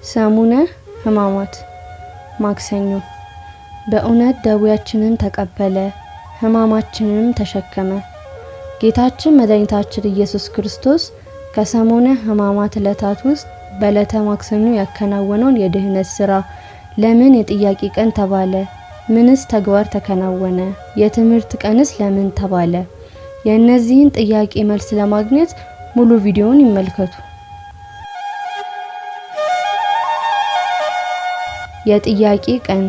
ሰሙነ ሕማማት ማክሰኞ። በእውነት ደዌያችንን ተቀበለ ሕማማችንንም ተሸከመ። ጌታችን መድኃኒታችን ኢየሱስ ክርስቶስ ከሰሙነ ሕማማት ዕለታት ውስጥ በዕለተ ማክሰኞ ያከናወነውን የድህነት ሥራ ለምን የጥያቄ ቀን ተባለ? ምንስ ተግባር ተከናወነ? የትምህርት ቀንስ ለምን ተባለ? የእነዚህን ጥያቄ መልስ ለማግኘት ሙሉ ቪዲዮውን ይመልከቱ። የጥያቄ ቀን።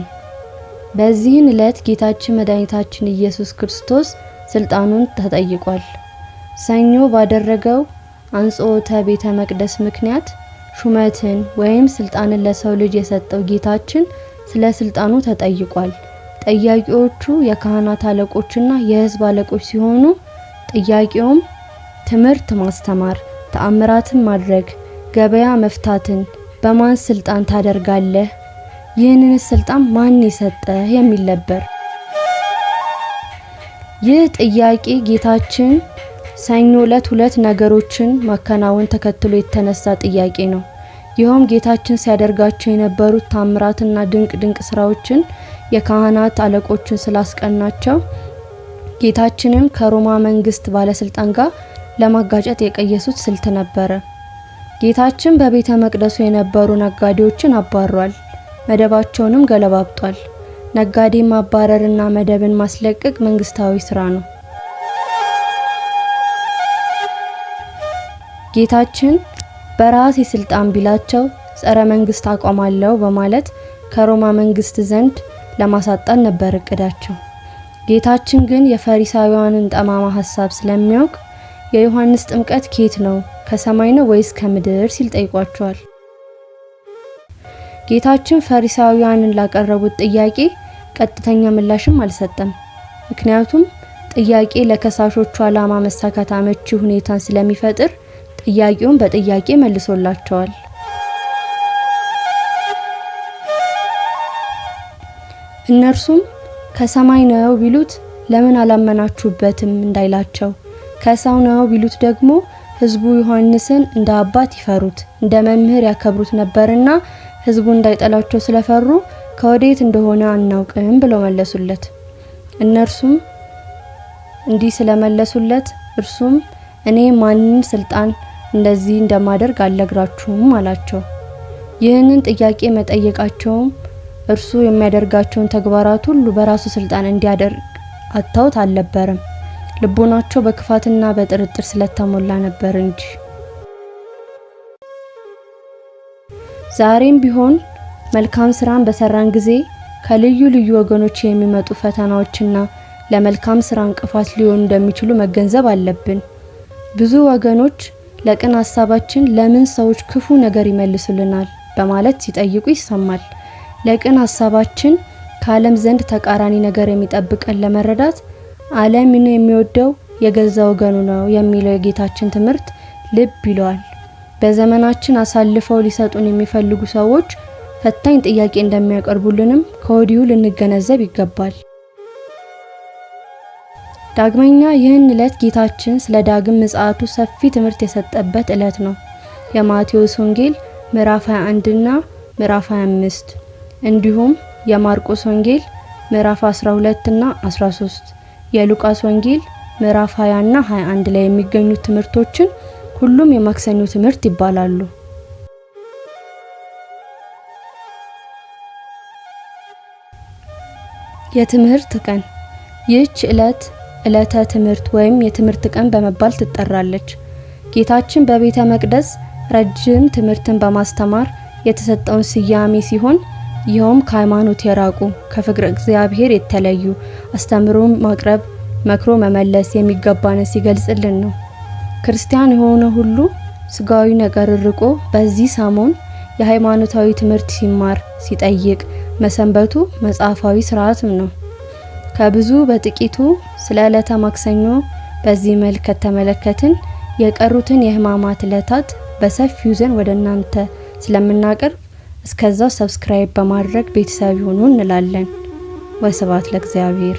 በዚህን ዕለት ጌታችን መድኃኒታችን ኢየሱስ ክርስቶስ ስልጣኑን ተጠይቋል። ሰኞ ባደረገው አንጽሖተ ቤተ መቅደስ ምክንያት ሹመትን ወይም ስልጣንን ለሰው ልጅ የሰጠው ጌታችን ስለ ስልጣኑ ተጠይቋል። ጠያቂዎቹ የካህናት አለቆችና የሕዝብ አለቆች ሲሆኑ ጥያቄውም ትምህርት ማስተማር፣ ተአምራትን ማድረግ፣ ገበያ መፍታትን በማን ስልጣን ታደርጋለህ? ይህንን ስልጣን ማን የሰጠህ? የሚል ነበር። ይህ ጥያቄ ጌታችን ሰኞ ዕለት ሁለት ነገሮችን ማከናወን ተከትሎ የተነሳ ጥያቄ ነው። ይኸውም ጌታችን ሲያደርጋቸው የነበሩት ተአምራትና ድንቅ ስራዎችን የካህናት አለቆችን ስላስቀናቸው ጌታችንን ከሮማ መንግስት ባለስልጣን ጋር ለማጋጨት የቀየሱት ስልት ነበረ። ጌታችን በቤተ መቅደሱ የነበሩ ነጋዴዎችን አባሯል። መደባቸውንም ገለባብጧል። ነጋዴ ማባረርና መደብን ማስለቀቅ መንግስታዊ ስራ ነው። ጌታችን በራስ ስልጣን ቢላቸው ጸረ መንግስት አቋማለው በማለት ከሮማ መንግስት ዘንድ ለማሳጣት ነበር እቅዳቸው። ጌታችን ግን የፈሪሳውያንን ጠማማ ሐሳብ ስለሚያውቅ የዮሐንስ ጥምቀት ከየት ነው? ከሰማይ ነው ወይስ ከምድር ሲል ጠይቋቸዋል። ጌታችን ፈሪሳውያንን ላቀረቡት ጥያቄ ቀጥተኛ ምላሽም አልሰጠም። ምክንያቱም ጥያቄ ለከሳሾቹ ዓላማ መሳካት አመቺ ሁኔታን ስለሚፈጥር ጥያቄውን በጥያቄ መልሶላቸዋል። እነርሱም ከሰማይ ነው ቢሉት ለምን አላመናችሁበትም እንዳይላቸው፣ ከሰው ነው ቢሉት ደግሞ ህዝቡ ዮሐንስን እንደ አባት ይፈሩት እንደ መምህር ያከብሩት ነበርና ህዝቡ እንዳይጠላቸው ስለፈሩ ከወዴት እንደሆነ አናውቅም ብለው መለሱለት። እነርሱም እንዲህ ስለመለሱለት እርሱም እኔ ማንን ስልጣን እንደዚህ እንደማደርግ አልነግራችሁም አላቸው። ይህንን ጥያቄ መጠየቃቸውም እርሱ የሚያደርጋቸውን ተግባራት ሁሉ በራሱ ስልጣን እንዲያደርግ አታውት አልነበረም። ልቦናቸው በክፋትና በጥርጥር ስለተሞላ ነበር እንጂ። ዛሬም ቢሆን መልካም ስራን በሰራን ጊዜ ከልዩ ልዩ ወገኖች የሚመጡ ፈተናዎችና ለመልካም ስራ እንቅፋት ሊሆኑ እንደሚችሉ መገንዘብ አለብን። ብዙ ወገኖች ለቅን ሐሳባችን ለምን ሰዎች ክፉ ነገር ይመልሱልናል በማለት ሲጠይቁ ይሰማል። ለቅን ሐሳባችን ከዓለም ዘንድ ተቃራኒ ነገር የሚጠብቀን ለመረዳት ዓለምን የሚወደው የገዛ ወገኑ ነው የሚለው የጌታችን ትምህርት ልብ ይለዋል። በዘመናችን አሳልፈው ሊሰጡን የሚፈልጉ ሰዎች ፈታኝ ጥያቄ እንደሚያቀርቡልንም ከወዲሁ ልንገነዘብ ይገባል። ዳግመኛ ይህን ዕለት ጌታችን ስለ ዳግም ምጽአቱ ሰፊ ትምህርት የሰጠበት ዕለት ነው። የማቴዎስ ወንጌል ምዕራፍ 21 እና ምዕራፍ 25 እንዲሁም የማርቆስ ወንጌል ምዕራፍ 12 እና 13፣ የሉቃስ ወንጌል ምዕራፍ 20 እና 21 ላይ የሚገኙ ትምህርቶችን ሁሉም የማክሰኞ ትምህርት ይባላሉ። የትምህርት ቀን። ይህች ዕለት ዕለተ ትምህርት ወይም የትምህርት ቀን በመባል ትጠራለች። ጌታችን በቤተ መቅደስ ረጅም ትምህርትን በማስተማር የተሰጠውን ስያሜ ሲሆን ይኸውም ከሃይማኖት የራቁ ከፍቅረ እግዚአብሔር የተለዩ አስተምሮን ማቅረብ መክሮ መመለስ የሚገባንን ሲገልጽልን ነው። ክርስቲያን የሆነ ሁሉ ስጋዊ ነገር ርቆ በዚህ ሰሞን የሃይማኖታዊ ትምህርት ሲማር ሲጠይቅ መሰንበቱ መጽሐፋዊ ስርዓትም ነው። ከብዙ በጥቂቱ ስለ ዕለተ ማክሰኞ በዚህ መልክ ከተመለከትን የቀሩትን የሕማማት ዕለታት በሰፊው ዘን ወደ እናንተ ስለምናቀርብ እስከዛው ሰብስክራይብ በማድረግ ቤተሰብ ይሁኑ እንላለን። ወስብሐት ለእግዚአብሔር።